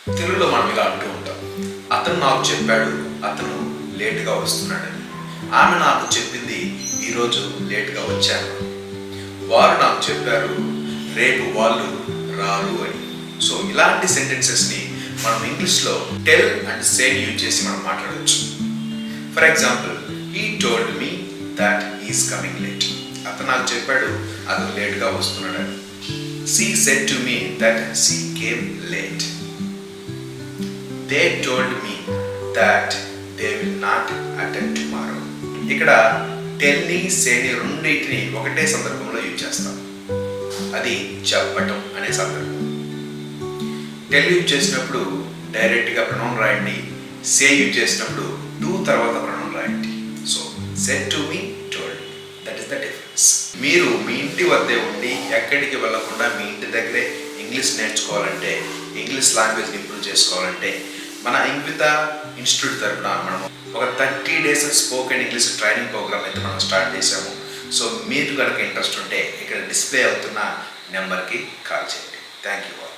తెలుగులో మనం ఇలా అంటూ ఉంటాం, అతను నాకు చెప్పాడు అతను లేటుగా వస్తున్నాడని. ఆమె నాకు చెప్పింది ఈరోజు లేటుగా వచ్చాను. వారు నాకు చెప్పారు రేపు వాళ్ళు రారు అని. సో ఇలాంటి సెంటెన్సెస్ని మనం ఇంగ్లీష్లో టెల్ అండ్ సేని యూజ్ చేసి మనం మాట్లాడవచ్చు. For example, he told me that is coming late. అతను నాకు చెప్పాడు అతను లేట్గా వస్తున్నాడని. She said to me that she came late. They told me that they will not attend tomorrow. ఇక్కడ టెల్ని సేని రెండింటిని ఒకటే సందర్భంలో యూజ్ చేస్తాం. అది చెప్పటం అనే సందర్భం. టెల్ యూజ్ చేసినప్పుడు డైరెక్ట్గా ప్రొనౌన్ రాయండి. సే యూజ్ చేసినప్పుడు టు తర్వాత ప్రొనౌన్ రాయండి. So said to me, told. That is the difference. మీరు మీ ఇంటి వద్దే ఉండి ఎక్కడికి వెళ్ళకుండా మీ ఇంటి దగ్గరే ఇంగ్లీష్ నేర్చుకోవాలంటే, ఇంగ్లీష్ లాంగ్వేజ్ని ఇంప్రూవ్ చేసుకోవాలంటే మన ఇంగ్విత ఇన్స్టిట్యూట్ తరఫున మనం ఒక 30 days spoken English training program అయితే మనం స్టార్ట్ చేసాము. సో మీరు కనుక ఇంట్రెస్ట్ ఉంటే ఇక్కడ డిస్ప్లే అవుతున్న నెంబర్కి కాల్ చేయండి. Thank you all.